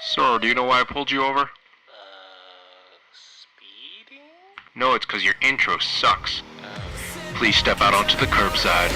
Sir, do you know why I pulled you over? Speeding? No, it's because your intro sucks. Please step out onto the curbside.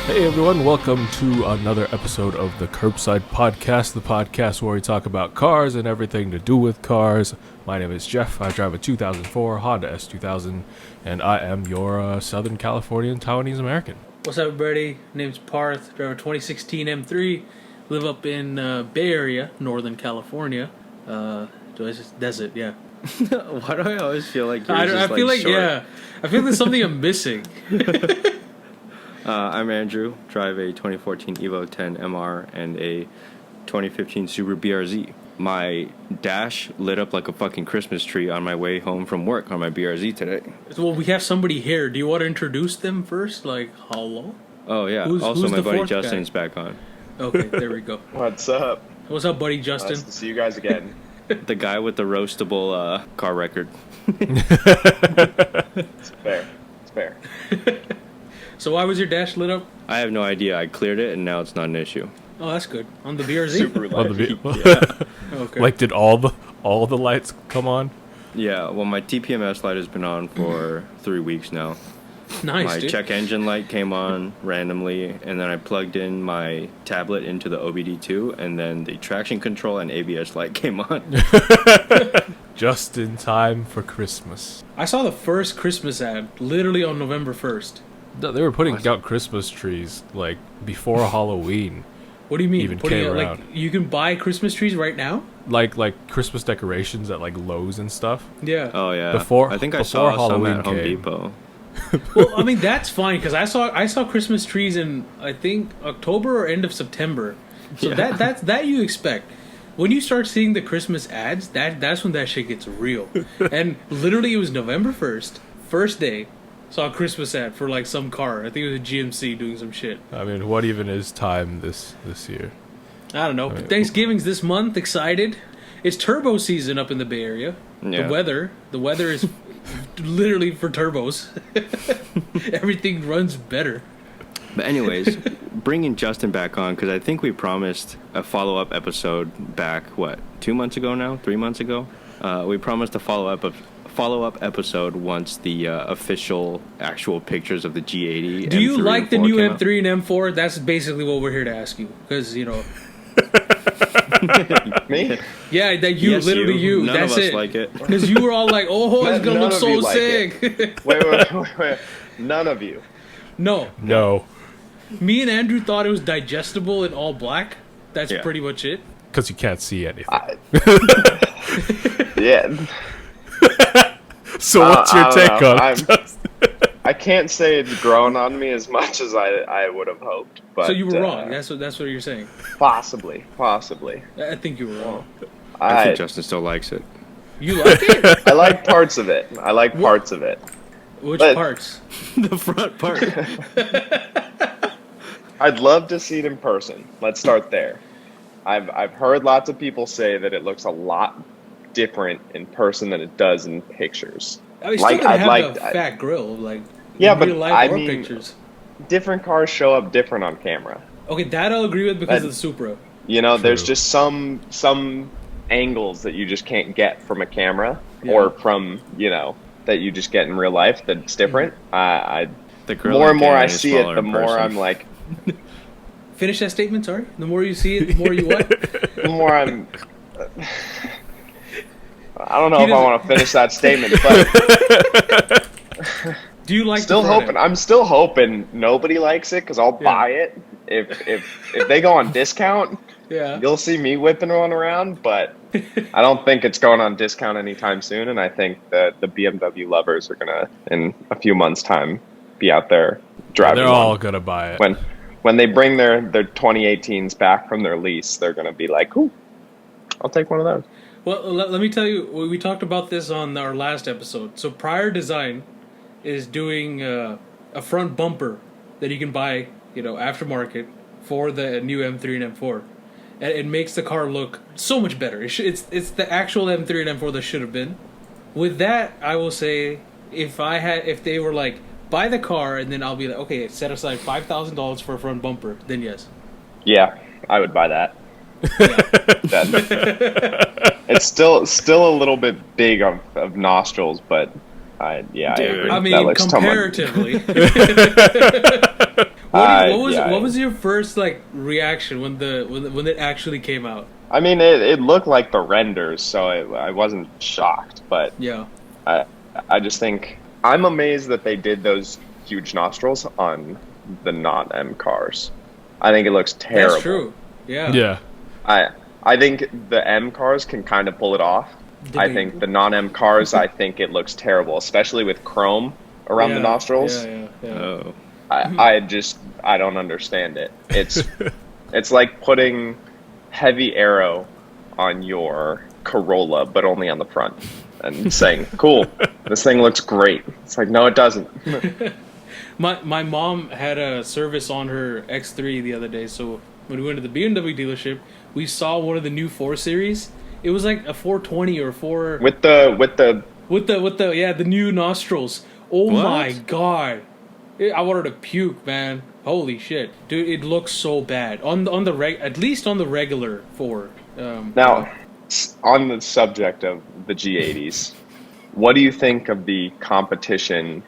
Hey everyone, welcome to another episode of the Curbside Podcast, the podcast where we talk about cars and everything to do with cars. My name is Jeff. I drive a 2004 Honda S2000, and I am your Southern Californian Taiwanese American. What's up, everybody? Name's Parth. Drive a 2016 M3. Live up in Bay Area, Northern California. That's it, yeah. Why do I always feel like you're I feel like short? yeah. I feel there's something I'm missing. I'm Andrew. Drive a 2014 Evo 10 MR and a 2015 Subaru BRZ. My dash lit up like a fucking Christmas tree on my way home from work on my BRZ today. Well, we have somebody here. Do you want to introduce them first? Like, hello? Oh yeah. Who's also, my the buddy fourth Justin's guy? back on. Okay, there we go. What's up? What's up, buddy Justin? Nice to see you guys again. The guy with the roastable car record. It's fair. It's fair. So why was your dash lit up? I have no idea. I cleared it and now it's not an issue. Oh, that's good. On the BRZ? Super On the light. vehicle. Okay. Like, did all the lights come on? Yeah. Well, my TPMS light has been on for 3 weeks now. Nice, My dude. check engine light came on randomly, and then I plugged in my tablet into the OBD2, and then the traction control and ABS light came on. Just in time for Christmas. I saw the first Christmas ad literally on November 1st. They were putting out Christmas trees, like, before Halloween. What do you mean? Even Putting came it, like, around. you can buy Christmas trees right now? Like Christmas decorations at, like, Lowe's and stuff. Yeah. Oh yeah. Before- I think I before saw Halloween some at Home came. Depot. Well, I mean that's fine because I saw Christmas trees in I think October or end of September. So Yeah. that you expect. When you start seeing the Christmas ads, that's when that shit gets real. And literally it was November 1st, first day, saw a Christmas ad for like some car. I think it was a GMC doing some shit. I mean, what even is time this year? I don't know. Right. Thanksgiving's this month, excited. It's turbo season up in the Bay Area. Yeah. The weather is literally for turbos. Everything runs better. But anyways, bringing Justin back on because I think we promised a follow-up episode back 2 months ago now, 3 months ago. We promised a follow-up episode once the official actual pictures of the G80. Do you M3 like the and new 4 came out. M3 and M4? That's basically what we're here to ask you. Because, you know, Me? yeah, that you, Yes, literally you. None That's of us it. like it. Because you were all like, oh, it's going to None look of so you like sick. Wait. None of you. No. No, Me and Andrew thought it was digestible in all black. That's Yeah. pretty much it. because you can't see anything. Yeah. So what's your I don't take know. on it? I can't say it's grown on me as much as I would have hoped. But, So you were wrong. That's what you're saying. Possibly. I think you were wrong. I think I Justin still likes it. You like it? I like parts of it. I like parts of it. Which But- parts? The front part. I'd love to see it in person. Let's start there. I've heard lots of people say that it looks a lot different in person than it does in pictures. I mean, Like, still gonna I'd have like- the fat grill, like Yeah, in but real life I or mean- pictures. Different cars show up different on camera. Okay, that I'll agree with because I- of the Supra. You know, there's True. just some angles that you just can't get from a camera Yeah. or from, that you just get in real life that's different. The grill More and more I again is see it, smaller the in more person. I'm like, Finish that statement, sorry. The more you see it, the more you what? the more I'm. I don't know He if I doesn't- want to finish that statement, but Do you like still the front hoping. end? I'm still hoping nobody likes it because I'll Yeah. buy it if they go on discount. Yeah. You'll see me whipping one around, but I don't think it's going on discount anytime soon. And I think that the BMW lovers are gonna, in a few months' time, be out there driving. They're all one. gonna buy it. When they bring their 2018s back from their lease, they're gonna be like, "Ooh, I'll take one of those." Well, let me tell you, we talked about this on our last episode. So prior design, is doing a front bumper that you can buy, aftermarket for the new M3 and M4. And it makes the car look so much better. It's the actual M3 and M4 that should have been. With that, I will say, if they were like, buy the car and then I'll be like, okay, set aside $5,000 for a front bumper, then yes. Yeah, I would buy that. It's still a little bit big of nostrils, but I agree. I mean, that looks comparatively. What was your first reaction when it actually came out? I mean, it looked like the renders, so I wasn't shocked, but yeah, I just think I'm amazed that they did those huge nostrils on the not M cars. I think it looks terrible. That's true. Yeah. Yeah. I think the M cars can kind of pull it off. I think the non-M cars, I think it looks terrible, especially with chrome around the nostrils. Yeah. Oh. I don't understand it. It's like putting heavy aero on your Corolla, but only on the front, and saying, "Cool, this thing looks great." It's like, no, it doesn't. My mom had a service on her X3 the other day, so when we went to the BMW dealership, we saw one of the new 4 Series. It was like a 420 or 4 with the the new nostrils. Oh What? my god. I wanted to puke, man. Holy shit. Dude, it looks so bad. At least on the regular 4. Now, on the subject of the G80s, what do you think of the competition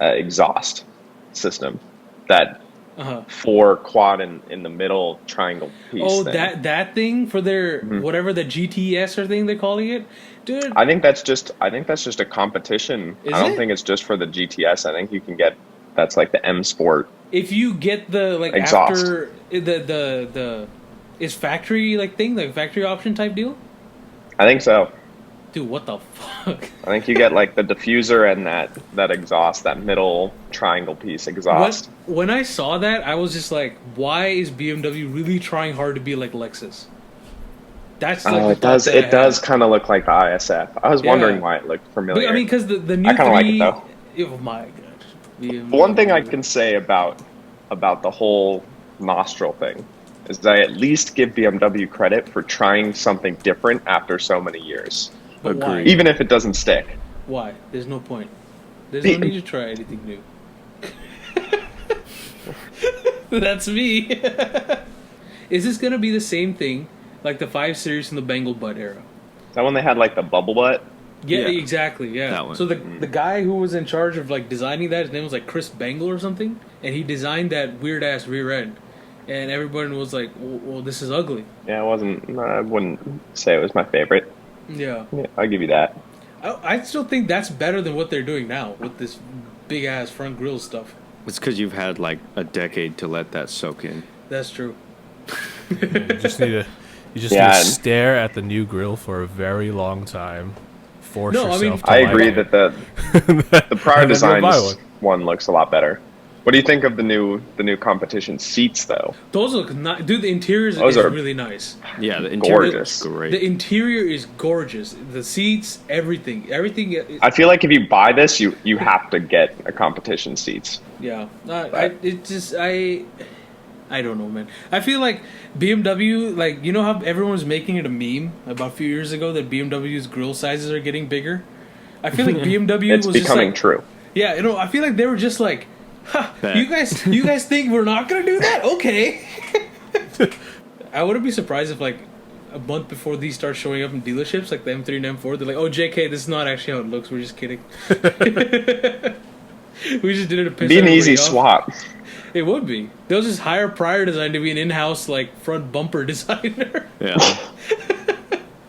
exhaust system? That 4 quad in the middle triangle piece. Oh, thing. that thing for their whatever the GTS or thing they're calling it, dude. I think that's just a competition. Is I don't it? think it's just for the GTS. I think you can get that's like the M Sport. If you get the Exhaust. after the is factory thing, like factory option type deal. I think so. Dude, what the fuck? I think you get like the diffuser and that exhaust, that middle triangle piece exhaust. When I saw that, I was just like, why is BMW really trying hard to be like Lexus? That's like it does kind of look like the ISF. I was wondering why it looked familiar. But, I mean, because the new I kind of like it though. Oh my god. BMW. One thing I can say about the whole nostril thing is that I at least give BMW credit for trying something different after so many years. But why? Even if it doesn't stick. Why? There's no point. There's no need to try anything new. That's me. Is this gonna be the same thing like the 5 Series in the Bangle Butt era? Is that when they had like the bubble butt? Yeah, Yeah. exactly. Yeah. That one. So the guy who was in charge of designing that, his name was Chris Bangle or something, and he designed that weird ass rear end, and everyone was like, "Well, this is ugly." Yeah, it wasn't. I wouldn't say it was my favorite. Yeah. Yeah, I'll give you that. I still think that's better than what they're doing now with this big ass front grille stuff. It's because you've had like a decade to let that soak in. That's true. You just need to and- stare at the new grill for a very long time. Force No, I mean- yourself to I like agree it. that the prior And then you'll buy designs one looks a lot better. What do you think of the new competition seats though? Those look nice. Dude, the interior is Those are really nice. Yeah, the interior Gorgeous. is great. The interior is gorgeous. The seats, everything. I feel like if you buy this, you have to get a competition seats. Yeah. I don't know, man. I feel like BMW, you know how everyone was making it a meme about a few years ago that BMW's grille sizes are getting bigger? I feel like BMW It's was becoming just true. Yeah, I feel like they were just like, "Ha, you guys think we're not going to do that? Okay." I wouldn't be surprised if a month before these start showing up in dealerships, like the M3 and M4, they're like, "Oh, JK, this is not actually how it looks. We're just kidding." We just did it to piss Be an everybody easy off. swap. It would be. They'll just hire prior design to be an in-house front bumper designer. Yeah.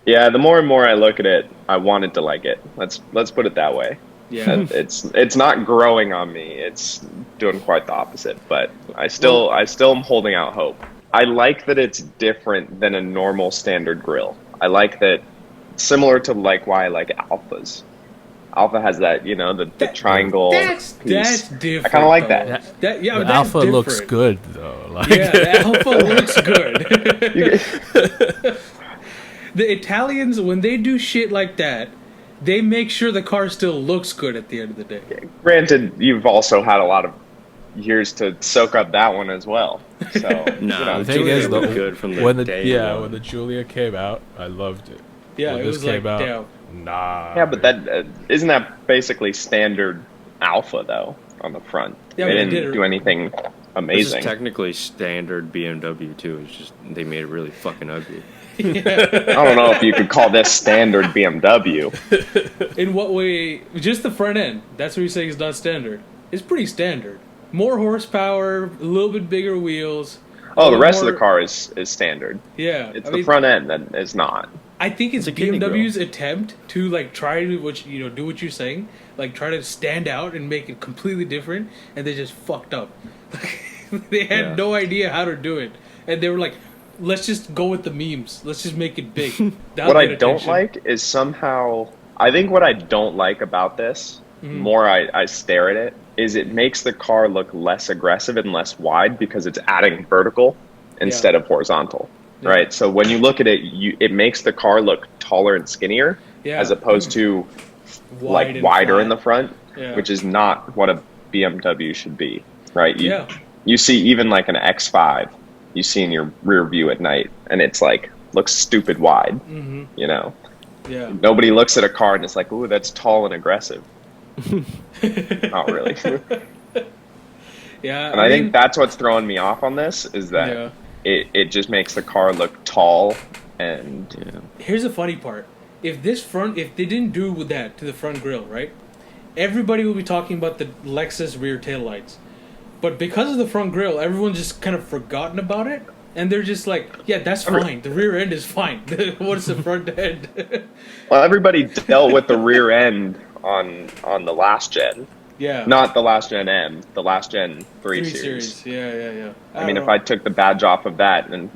Yeah, the more and more I look at it, I wanted to like it. Let's put it that way. Yeah. And it's not growing on me. It's doing quite the opposite. But I still am holding out hope. I like that it's different than a normal standard grille. I like that, similar to why I like Alphas. Alpha has that, the triangle That's piece. different. I kind of like though. that. That yeah, The but that's Alpha looks different. good though. Yeah, the Alpha looks good. The Italians, when they do shit like that, they make sure the car still looks good at the end of the day. Granted, you've also had a lot of years to soak up that one as well. So Nah, The thing Julia is, looked good from the when the day one. when the Giulia came out, I loved it. Yeah, when it this was came like, out, damn. nah. yeah, but that isn't that basically standard Alpha though on the front. Yeah, They but they didn't did it- do anything This is amazing. technically standard BMW too. It's just they made it really fucking ugly. I don't know if you could call this standard BMW. In what way? Just the front end. That's what you're saying is not standard. It's pretty standard. More horsepower, a little bit bigger wheels. Oh, the a rest of more- the car is standard. Yeah, It's I the mean, front end that is not. I think it's It's a kidney BMW's attempt to like try to do what you're saying, like try to stand out and make it completely different, and they just fucked up. They had Yeah. no idea how to do it, and they were like, "Let's just go with the memes. Let's just make it big." That'll What I get don't attention. like is somehow. I think what I don't like about this, more I stare at it, is it makes the car look less aggressive and less wide because it's adding vertical instead of horizontal. Yeah. Right? So when you look at it, it makes the car look taller and skinnier Yeah. as opposed to Wide and wider flat. in the front, Yeah. which is not what a BMW should be. Right? Yeah. You see even like an X5, you see in your rear view at night, and it's like looks stupid wide. Mm-hmm. You know, Yeah. nobody looks at a car and it's like, ooh, that's tall and aggressive. Not really. Yeah. And I think that's what's throwing me off on this is that Yeah. it just makes the car look tall and Here's the funny part. If they didn't do with that to the front grille, right? Everybody will be talking about the Lexus rear taillights. But because of the front grille, everyone's just kind of forgotten about it. And they're just like, yeah, that's fine. The rear end is fine. What's the front end? well, everybody dealt with the rear end on the last gen, Yeah. not the last gen M, the last gen 3 3 series. Yeah. I mean, if I took the badge off of that and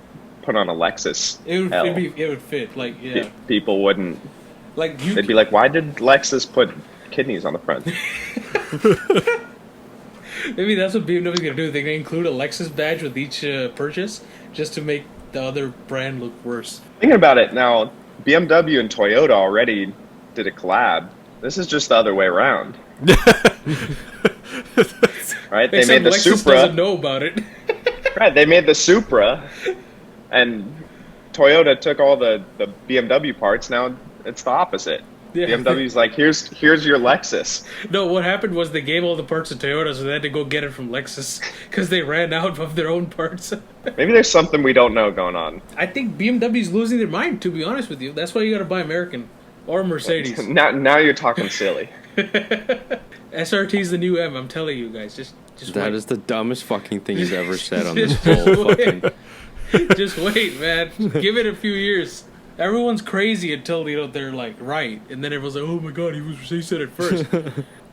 put on a Lexus, L, it would fit. Like, yeah. people wouldn't. Like They'd be like, why did Lexus put kidneys on the front? maybe that's what BMW's gonna do. They're gonna include a Lexus badge with each purchase, just to make the other brand look worse. Thinking about it now, BMW and Toyota already did a collab. This is just the other way around. Right? They Except made the Lexus Supra. doesn't know about it. Right, they made the Supra, and Toyota took all the BMW parts. Now it's the opposite. Yeah. BMW's like, here's your Lexus. No, what happened was they gave all the parts to Toyota, so they had to go get it from Lexus because they ran out of their own parts. Maybe there's something we don't know going on. I think BMW's losing their mind, to be honest with you. That's why you gotta buy American or Mercedes. Now you're talking silly. SRT's the new M. I'm telling you guys. Just That wait. is the dumbest fucking thing you've ever said on this Just whole wait. fucking. Just wait, man. Give it a few years. Everyone's crazy until they're like right, and then everyone's like, "Oh my god, he said it first."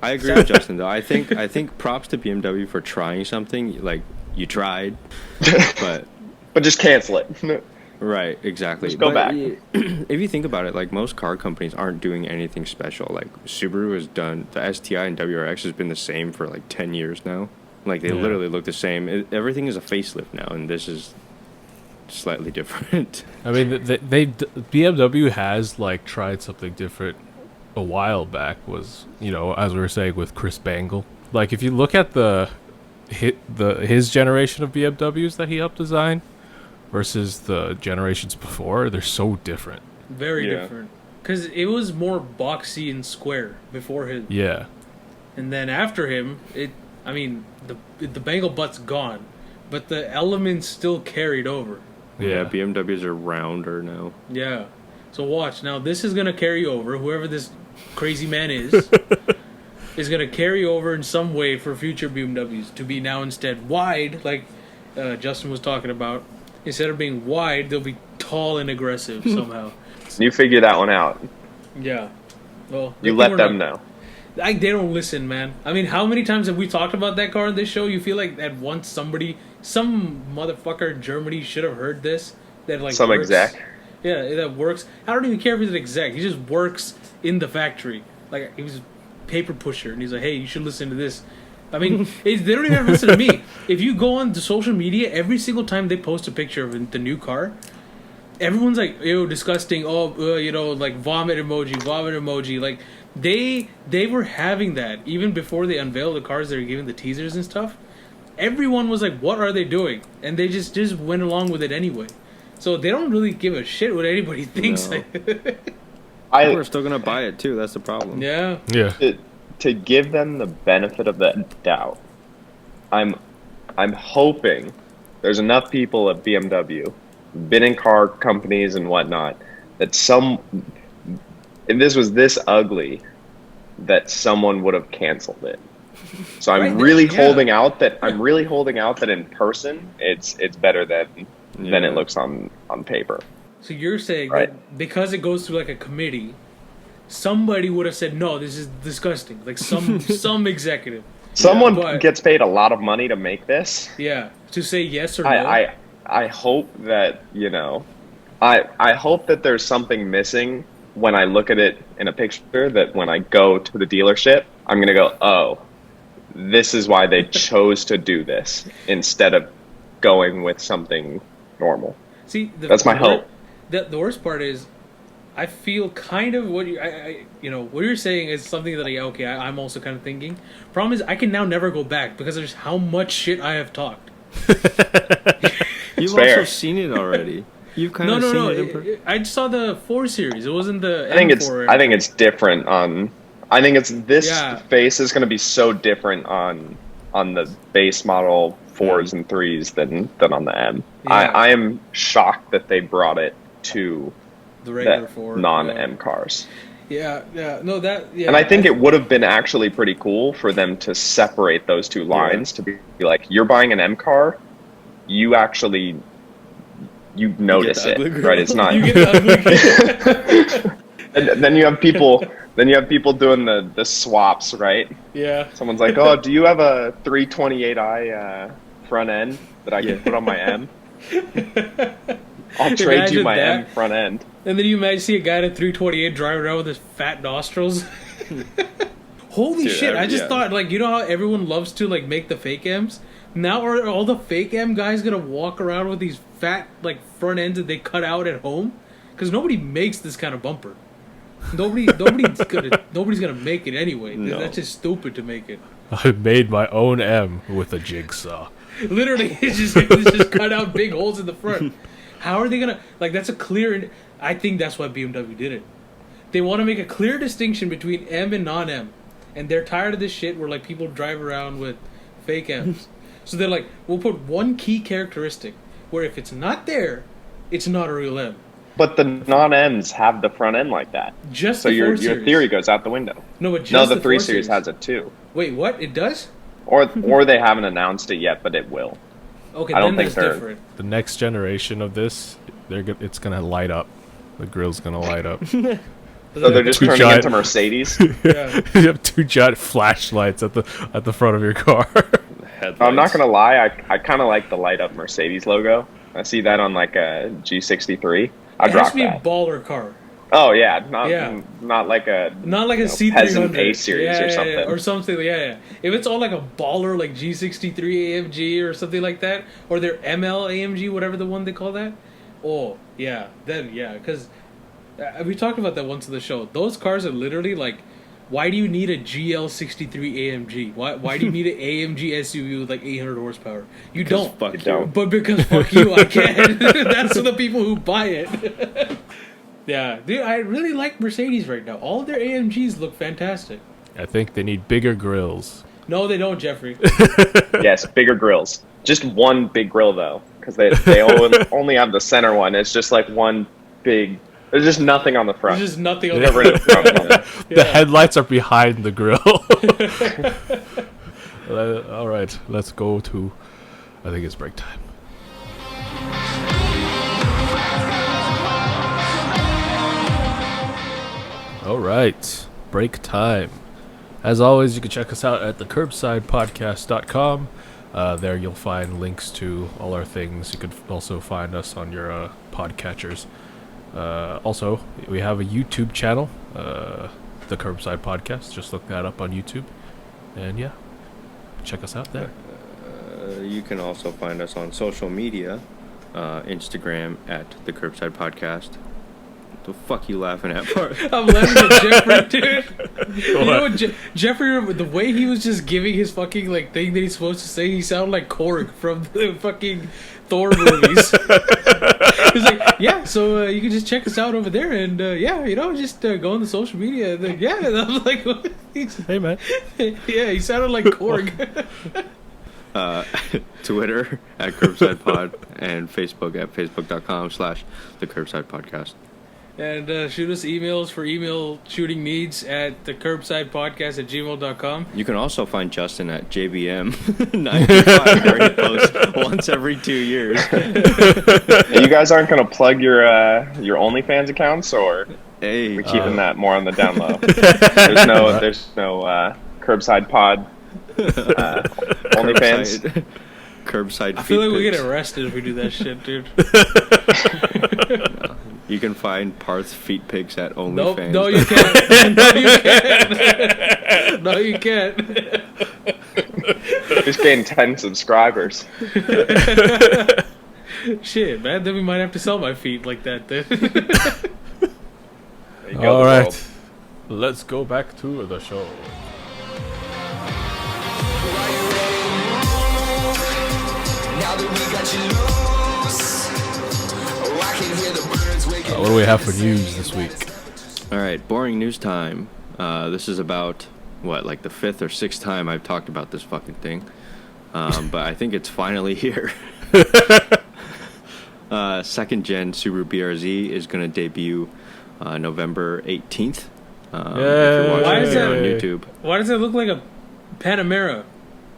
I agree with Justin though. I think props to BMW for trying something. Like you tried, but But just cancel it. right, exactly. Just go back. If you think about it, like most car companies aren't doing anything special. Like Subaru has done, the STI and WRX has been the same for like 10 years now. Like they literally look the same. Everything is a facelift now, and this is slightly different. I mean, BMW has like tried something different a while back. Was, you know, as we were saying with Chris Bangle. Like if you look at his generation of BMWs that he helped design versus the generations before, they're so different. Very Yeah. different. Because it was more boxy and square before him. Yeah. And then after him, the Bangle butt's gone. But the elements still carried over. Yeah, BMWs are rounder now. Yeah. So watch. Now this is going to carry over. Whoever this crazy man is going to carry over in some way for future BMWs to be now instead wide, like Justin was talking about. Instead of being wide, they'll be tall and aggressive somehow. You figure that one out. Yeah. Well, You good let thing them we're not- know. They don't listen, man. I mean, how many times have we talked about that car on this show? You feel like at once some motherfucker in Germany should have heard this. That like Some works. exec. Yeah, that works. I don't even care if he's an exec. He just works in the factory. Like he was a paper pusher, and he's like, "Hey, you should listen to this." I mean, they don't even listen to me. If you go on the social media, every single time they post a picture of the new car, everyone's like, ew, disgusting. Oh, like vomit emoji. Like they were having that even before they unveiled the cars. They were giving the teasers and stuff. Everyone was like, what are they doing? And they just went along with it anyway. So they don't really give a shit what anybody thinks. No. I People are still gonna buy it too. That's the problem. Yeah. Yeah. to give them the benefit of the doubt, I'm hoping there's enough people at BMW, been in car companies and whatnot, that if this was this ugly, that someone would have canceled it. So I'm really holding out that in person it's better than it looks on paper. So you're saying Right. that because it goes through like a committee, somebody would have said, no, this is disgusting. Like some executive. Someone But- gets paid a lot of money to make this. Yeah. To say yes or no. I hope that, I hope that there's something missing when I look at it in a picture, that when I go to the dealership, I'm going to go, oh, this is why they chose to do this instead of going with something normal. See, That's my hope. The worst part is, I feel kind of what what you're saying is something that I'm also kind of thinking. Problem is, I can now never go back because of just how much shit I have talked. You've fair. also seen it already. You've kind of seen it in person. I just saw the 4 Series. It wasn't the. I think M4. it's different on. I think it's this Yeah. face is going to be so different on the base model 4s and 3s than on the M. Yeah. I am shocked that they brought it to the regular the 4 non-M cars. Yeah, no, that. Yeah, And I think it would have been actually pretty cool for them to separate those two lines, to be like, you're buying an M car, you notice the it, ugly girl. right? It's not. You get the ugly. And then you have people doing the swaps, right? Yeah. Someone's like, oh, do you have a 328i front end that I can put on my M? I'll trade you Imagine my that. M front end. And then you imagine see a guy in a 328 driving around with his fat nostrils. Holy Dude, shit! I just yeah. thought, like, you know how everyone loves to like make the fake M's. Now are all the fake M guys gonna walk around with these fat like front ends that they cut out at home? Because nobody makes this kind of bumper. Nobody's gonna make it anyway. No. That's just stupid to make it. I made my own M with a jigsaw. Literally, it's just cut out big holes in the front. How are they gonna like? That's a clear. I think that's why BMW did it. They want to make a clear distinction between M and non-M, and they're tired of this shit where like people drive around with fake M's. So they're like, we'll put one key characteristic where if it's not there, it's not a real M. But the non-Ms have the front end like that. Just So the 4 your Series. theory goes out the window. No, but just No, the 3 4 Series has it too. Wait, what? It does? Or they haven't announced it yet, but it will. Okay, I don't then think that's they're- different. The next generation of this, it's gonna light up. The grill's gonna light up. So they're just Two turning giant- into Mercedes. Yeah. You have 2 giant flashlights at the front of your car. I'm not gonna lie, I kind of like the light up Mercedes logo. I see that on like a G63. I It has drop to be a that. baller car. Oh yeah, Yeah. not like a Not like a C300 peasant A series or something. or something. Yeah. If it's all like a baller, like G63 AMG or something like that, or their ML AMG, whatever the one they call that. Oh yeah, then yeah, because we talked about that once on the show. Those cars are literally like, why do you need a GL63 AMG? Why do you need an AMG SUV with like 800 horsepower? You don't. Fuck You you. don't. But because fuck you, I can. That's for the people who buy it. Yeah, dude, I really like Mercedes right now. All of their AMGs look fantastic. I think they need bigger grills. No, they don't, Jeffrey. Yes, bigger grills. Just one big grill though, because they only have the center one. It's just like one big. There's just nothing on the front. There's just nothing on Get rid of the front one. The headlights are behind the grill. All right, let's go to. I think it's break time. All right, break time. As always, you can check us out at the curbsidepodcast.com. There you'll find links to all our things. You could also find us on your podcatchers. Also, we have a YouTube channel, the Curbside Podcast. Just look that up on YouTube. And yeah, check us out there. You can also find us on social media. Instagram at the Curbside Podcast. The fuck you laughing at, Bart? I'm laughing at Jeffrey, dude. You know what, Jeffrey, the way he was just giving his fucking like thing that he's supposed to say, he sounded like Korg from the fucking Thor movies. He's like, yeah, so you can just check us out over there, and yeah, you know, just go on the social media. And then, yeah, and I was like, what? Hey, man. Yeah, he sounded like Korg. Twitter at Curbside Pod and Facebook at facebook.com/the Curbside Podcast. And shoot us emails for email shooting needs at the curbsidepodcast@gmail.com. You can also find Justin at JBM95, where he posts once every 2 years. Hey, you guys aren't going to plug your OnlyFans accounts, or Hey, we're keeping that more on the down low? There's no Curbside Pod OnlyFans. Curbside I feel like we pics. get arrested if we do that shit, dude. You can find Parth's feet pics at Nope, OnlyFans. no, you can't. No, you can't. No, you can't. Just gained 10 subscribers. Shit, man. Then we might have to sell my feet like that, then. There you go, All the right. world. Let's go back to the show. What do we have for news this week? All right, boring news time. This is about, like the 5th or 6th time I've talked about this fucking thing. But I think it's finally here. Second gen Subaru BRZ is going to debut November 18th. If you're watching Why it is here on that- YouTube. Why does it look like a Panamera?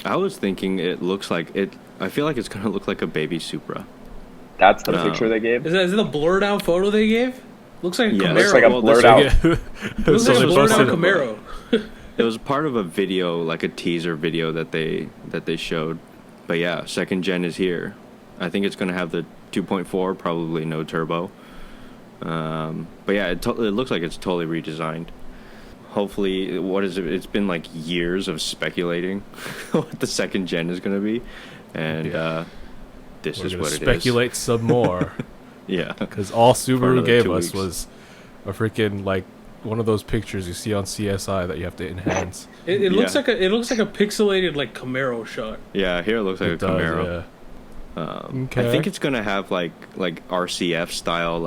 I was thinking it looks like it. I feel like it's going to look like a baby Supra. That's the No. picture they gave. Is it the blurred out photo they gave? Looks like a Yeah, Camaro. Looks like a Well, blurred this- out. Looks So like a they blurred out posted- Camaro. It was part of a video, like a teaser video that they showed. But yeah, second gen is here. I think it's going to have the 2.4, probably no turbo. But yeah, it looks like it's totally redesigned. Hopefully, what is it? It's been like years of speculating what the second gen is going to be, and this We're is gonna what it is. speculate some more. Yeah, Because all For Subaru another gave 2 us weeks. was a freaking, like, one of those pictures you see on CSI that you have to enhance. It looks Yeah. like a pixelated like Camaro shot. yeah. Here it looks like It a does, Camaro. yeah. I Okay. think it's gonna have like RCF style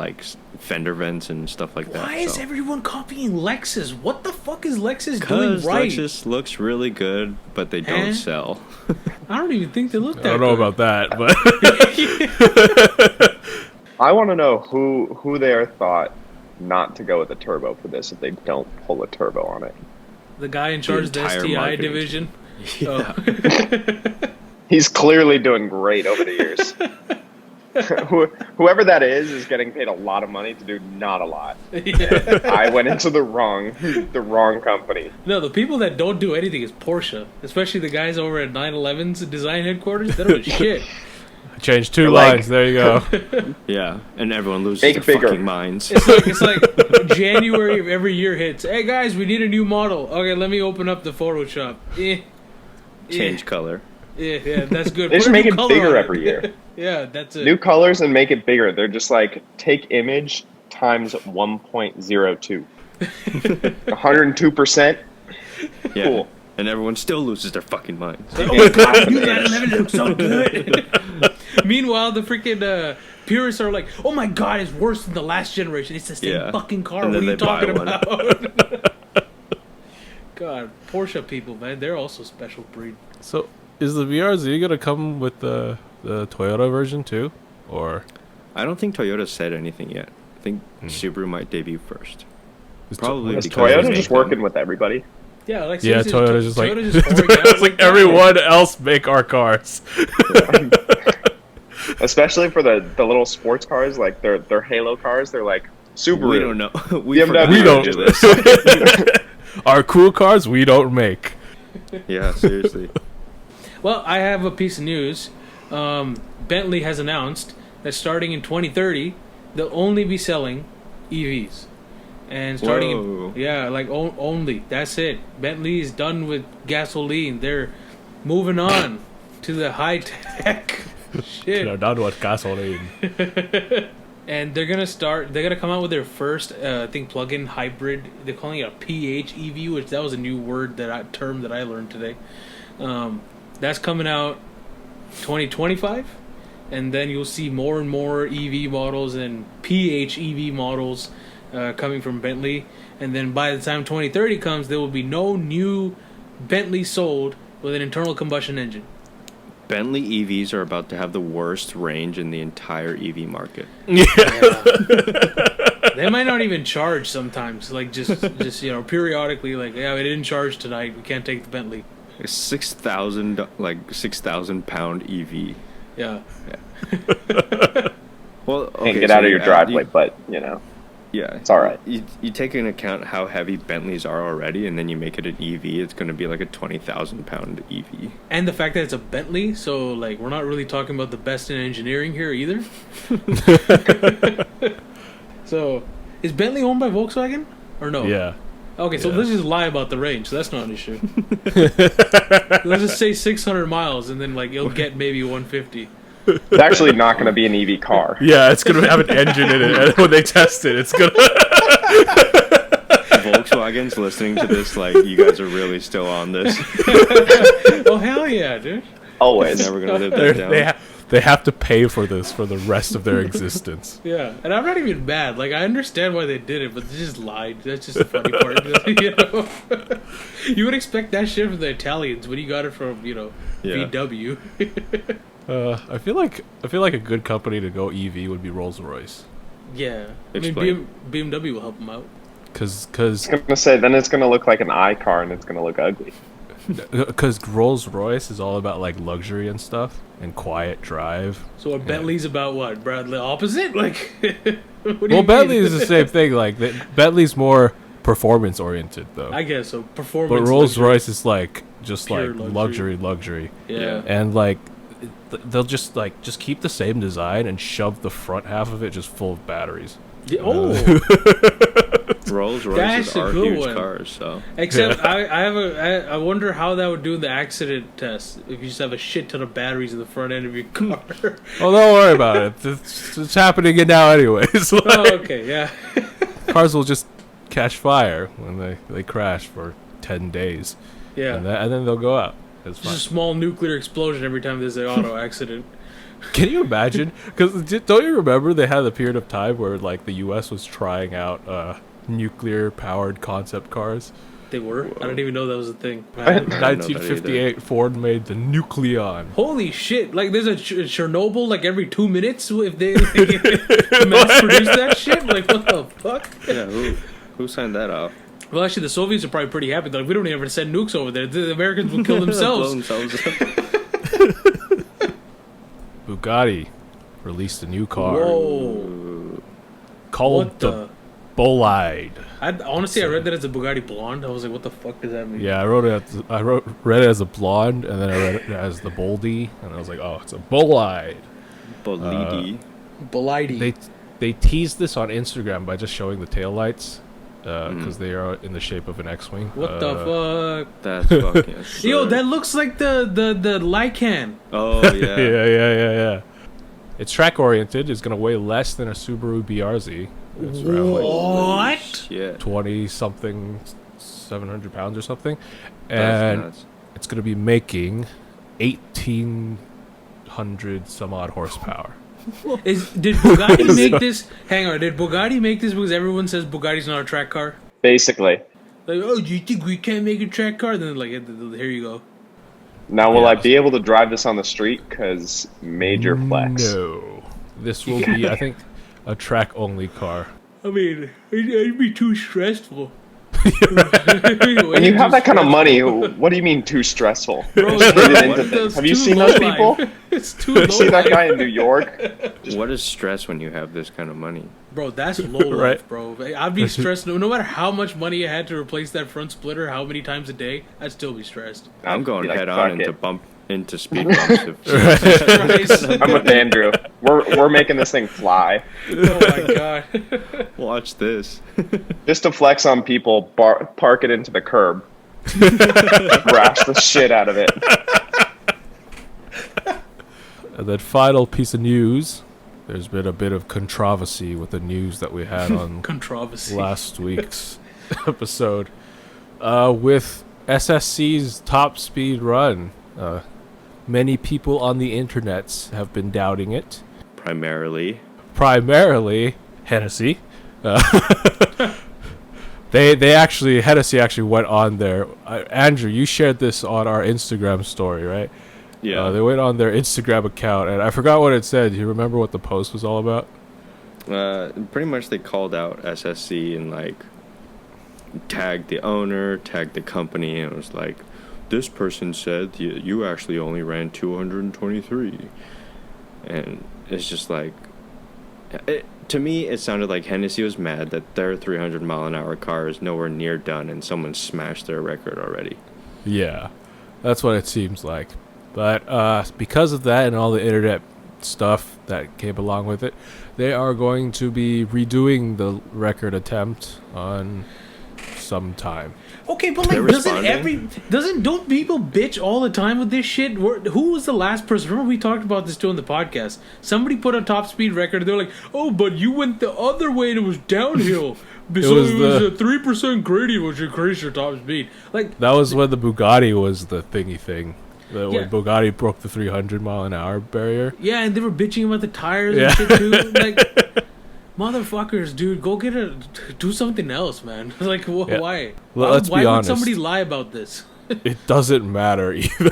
fender vents and stuff like that. Why is so. everyone copying Lexus? What the fuck is Lexus doing Because right? Lexus looks really good, but they don't Eh? sell. I don't even think they look I that don't know good. about that, but I want to know who there thought not to go with a turbo for this if they don't pull a turbo on it. The guy in charge of the entire STI marketing division. Yeah. Oh. He's clearly doing great over the years. Whoever that is getting paid a lot of money to do not a lot. Yeah. I went into the wrong company. No, the people that don't do anything is Porsche, especially the guys over at 911's design headquarters. They don't do shit. change 2 Or like- lines. There you go. Yeah, and everyone loses Make their it bigger. fucking minds. It's like January of every year hits. Hey guys, we need a new model. Okay, let me open up the Photoshop. Change color. Yeah, that's good. They just Put a make new it color bigger on it. every year. Yeah, that's it. New colors and make it bigger. They're just like take image times 1.02. 102%. Yeah. Cool. And everyone still loses their fucking minds. Oh my god, new 911 looks so good. Meanwhile, the freaking purists are like, "Oh my god, it's worse than the last generation. It's the same Yeah. fucking car. And What are then you they buy talking one. about?" God, Porsche people, man, they're also special breed. So, is the VRZ gonna come with the Toyota version too, or I don't think Toyota said anything yet. I think Subaru might debut first. is Probably Is because they Toyota make just them. working with everybody? Yeah, like Yeah, seriously, Toyota's just like Toyota's just pouring out it's like that. everyone else make our cars. Especially for the little sports cars, like their Halo cars. They're like Subaru. We don't know. We BMW. forgot We to don't. do this. Our cool cars we don't make. Yeah, seriously. Well, I have a piece of news. Bentley has announced that starting in 2030, they'll only be selling EVs. And Whoa. only. That's it. Bentley is done with gasoline. They're moving on to the high tech Shit. Not what gasoline. And they're gonna come out with their first, I think, plug-in hybrid. They're calling it a PHEV, which that was a new term that I learned today. That's coming out 2025, and then you'll see more and more EV models and PHEV models coming from Bentley. And then by the time 2030 comes, there will be no new Bentley sold with an internal combustion engine. Bentley EVs are about to have the worst range in the entire EV market. Yeah. They might not even charge sometimes. Like just periodically. Like, yeah, we didn't charge tonight. We can't take the Bentley. 6,000 pound EV. Yeah. Well, okay, Can't get so out of your driveway, you- but Yeah, it's all right. You take into account how heavy Bentleys are already, and then you make it an EV. It's going to be like a 20,000 pound EV. And the fact that it's a Bentley, so like we're not really talking about the best in engineering here either. So, is Bentley owned by Volkswagen or no? Yeah. Okay, so Yeah. let's just lie about the range. So that's not an issue. Let's just say 600 miles, and then like it'll get maybe 150. It's actually not going to be an EV car. Yeah, it's gonna have an engine in it, and when they test it, it's gonna. Volkswagen's listening to this, like, you guys are really still on this. Oh hell yeah, dude! Always. Never going to live that down. They have to pay for this for the rest of their existence. Yeah, and I'm not even mad. Like I understand why they did it, but they just lied. That's just the funny part. You would expect that shit from the Italians when you got it from Yeah. VW. I feel like a good company to go EV would be Rolls-Royce, Yeah, I Explain. mean BMW will help them out. because I was going to say, then it's going to look like an I car and it's going to look ugly. Rolls-Royce is all about like luxury and stuff and quiet drive. So a Bentley's about what, Brad? The opposite? Like, what do you Well, Bentley mean? is the same thing. Like Bentley's more performance oriented though, I guess so. Performance. but Rolls-Royce is like just Pure like luxury. luxury, Yeah. and like they'll just keep the same design and shove the front half of it just full of batteries. Yeah, oh, Rolls Royces That's a are good huge one. cars, so. except I wonder how that would do in the accident test if you just have a shit ton of batteries in the front end of your car. Oh, don't worry about it. It's happening now anyways. Oh, Like, okay, yeah. cars will just catch fire when they crash for 10 days. Yeah. And then they'll go out. It's Just a fine. small nuclear explosion every time there's an auto accident. Can you imagine? Because don't you remember they had a period of time where like the U.S. was trying out nuclear-powered concept cars? They were? I didn't even know that was a thing. I didn't know that 1958, Ford made the Nucleon. Holy shit! Like, there's a Chernobyl like every 2 minutes if they mass produce that shit. Like, what the fuck? Yeah, who signed that off? Well, actually, the Soviets are probably pretty happy. Like, we don't even send nukes over there. The Americans will kill Blow themselves. themselves up. Bugatti released a new car Whoa! called What the the? Bolide. Honestly, I read that as a Bugatti Blonde. I was like, what the fuck does that mean? Yeah, I read it as a blonde, and then I read it as the Boldy, and I was like, oh, it's a Bolide. Bolidi. Bolide. They teased this on Instagram by just showing the taillights, because they are in the shape of an X-wing. What the fuck? That's fucking absurd. Yo, that looks like the Lycan. Oh, yeah. Yeah. It's track oriented. It's gonna weigh less than a Subaru BRZ. It's around like What? Shit. 20 something, 700 pounds or something, That's and nuts. it's gonna be making 1,800 some odd horsepower. Did Bugatti make this? Hang on, did Bugatti make this because everyone says Bugatti's not a track car? Basically. Like, oh, do you think we can't make a track car? Then like, here you go. Now, will Yeah. I be able to drive this on the street? Because major flex. No, this will be, I think, a track only car. I mean, it'd be too stressful. When you have that kind of money, what do you mean too stressful? Bro, Just put it what into if things. that's Have you too seen low those life? people? It's too low. You see that guy in New York? What is stress when you have this kind of money? Bro, that's low Right. life, bro. I'd be stressed no matter how much money I had to replace that front splitter, how many times a day, I'd still be stressed. I'm going Be like, head on fuck into speed bumps. Christ. I'm with Andrew. We're making this thing fly. Oh my god. Watch this. Just to flex on people, park it into the curb. Crash the shit out of it. And then final piece of news. There's been a bit of controversy with the news that we had on Controversy. last week's episode. With SSC's top speed run. Many people on the internets have been doubting it. Primarily Hennessy. Hennessy actually went on there. Andrew, you shared this on our Instagram story, right? Yeah. They went on their Instagram account, and I forgot what it said. Do you remember what the post was all about? Pretty much they called out SSC and like tagged the owner, tagged the company, and it was like, this person said you actually only ran 223. And it's just like, to me, it sounded like Hennessy was mad that their 300-mile-an-hour car is nowhere near done and someone smashed their record already. Yeah, that's what it seems like. But because of that and all the internet stuff that came along with it, they are going to be redoing the record attempt on some time. Okay, but like, don't people bitch all the time with this shit? Who was the last person? Remember we talked about this too on the podcast. Somebody put a top speed record. They're like, "Oh, but you went the other way and it was downhill. It was a 3% gradient, which increased your top speed." Like that was when the Bugatti was the thingy thing. Yeah. When Bugatti broke the 300-mile-an-hour barrier. Yeah, and they were bitching about the tires and shit too. Like, motherfuckers, dude, go do something else, man. Like, why? Let's be honest. Why would somebody lie about this? It doesn't matter either.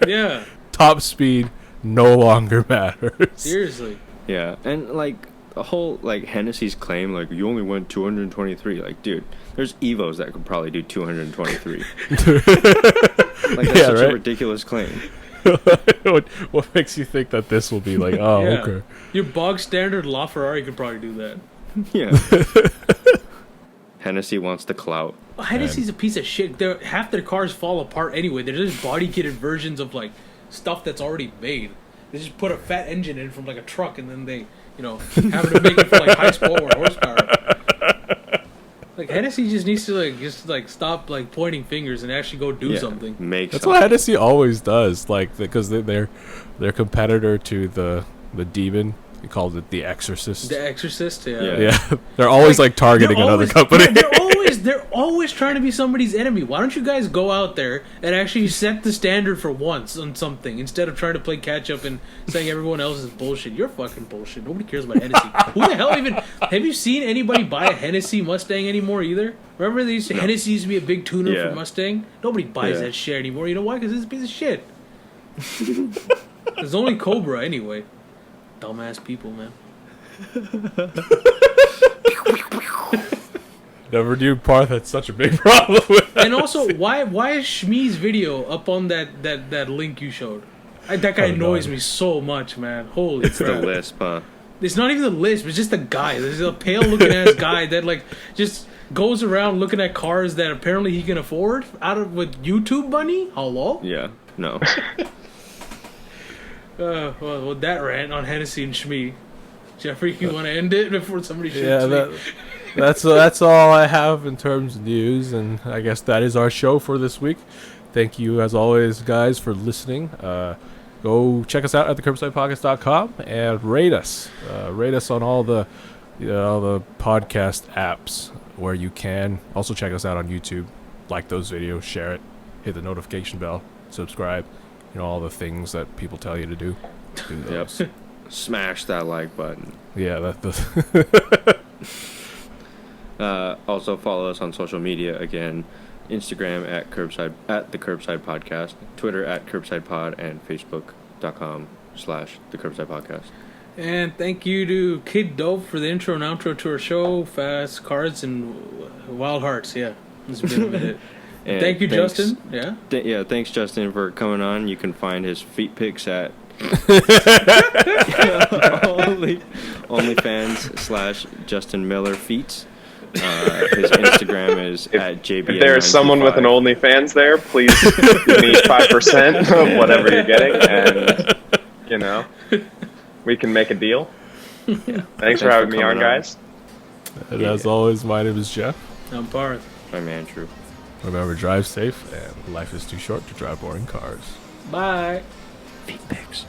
Yeah. Top speed no longer matters. Seriously. Yeah, and like the whole like Hennessy's claim, like you only went 223. Like, dude, there's Evos that could probably do 223. Like that's such a ridiculous claim. What makes you think that this will be like? Oh, Yeah. okay. Your bog standard LaFerrari could probably do that. Yeah. Hennessy wants the clout. Hennessy's a piece of shit. Half their cars fall apart anyway. They're just body kitted versions of like stuff that's already made. They just put a fat engine in from like a truck, and then they, have to make it for like high forward horsepower. Like Hennessy just needs to stop like pointing fingers and actually go do something. That's what Hennessy always does. Like because their competitor to the Demon. He called it the Exorcist. The Exorcist, yeah. Yeah. They're always like targeting another company. Yeah, they're always trying to be somebody's enemy. Why don't you guys go out there and actually set the standard for once on something instead of trying to play catch up and saying everyone else is bullshit? You're fucking bullshit. Nobody cares about Hennessy. Who the hell even have you seen anybody buy a Hennessy Mustang anymore either? Remember Hennessy used to be a big tuner for Mustang? Nobody buys that shit anymore. You know why? Because it's a piece of shit. There's only Cobra anyway. Dumbass people, man. Never knew Parth had such a big problem with that. And also, why is Shmee's video up on that link you showed? That guy annoys me so much, man. Holy It's crap. the lisp, huh? It's not even the lisp, it's just the guy. There's a pale looking ass guy that like just goes around looking at cars that apparently he can afford with YouTube money? Hello? Yeah, no. Well, with that rant on Hennessy and Shmee, Jeffrey, you want to end it before somebody shoots me? That's all I have in terms of news, and I guess that is our show for this week. Thank you, as always, guys, for listening. Go check us out at thecurbsidepodcast.com and rate us. Rate us on all the podcast apps where you can. Also check us out on YouTube. Like those videos, share it, hit the notification bell, subscribe. All the things that people tell you to do. Those. Yep. Smash that like button. Yeah, Also follow us on social media again. Instagram at the Curbside Podcast, Twitter at Curbside Pod, and Facebook.com/the Curbside Podcast. And thank you to Kid Dope for the intro and outro to our show, Fast Cards and Wild Hearts. Yeah, this has been a minute. And thank you, thanks, Justin. Yeah. Thanks, Justin, for coming on. You can find his feet pics at OnlyFans/JustinMillerFeets. His Instagram is at JBN. If there's someone with an OnlyFans there, please give me 5% of whatever you're getting, and we can make a deal. Yeah. Thanks for having me on, guys. And as always, my name is Jeff. I'm Parth. I'm Andrew. Remember, drive safe, and life is too short to drive boring cars. Bye. Feet pics.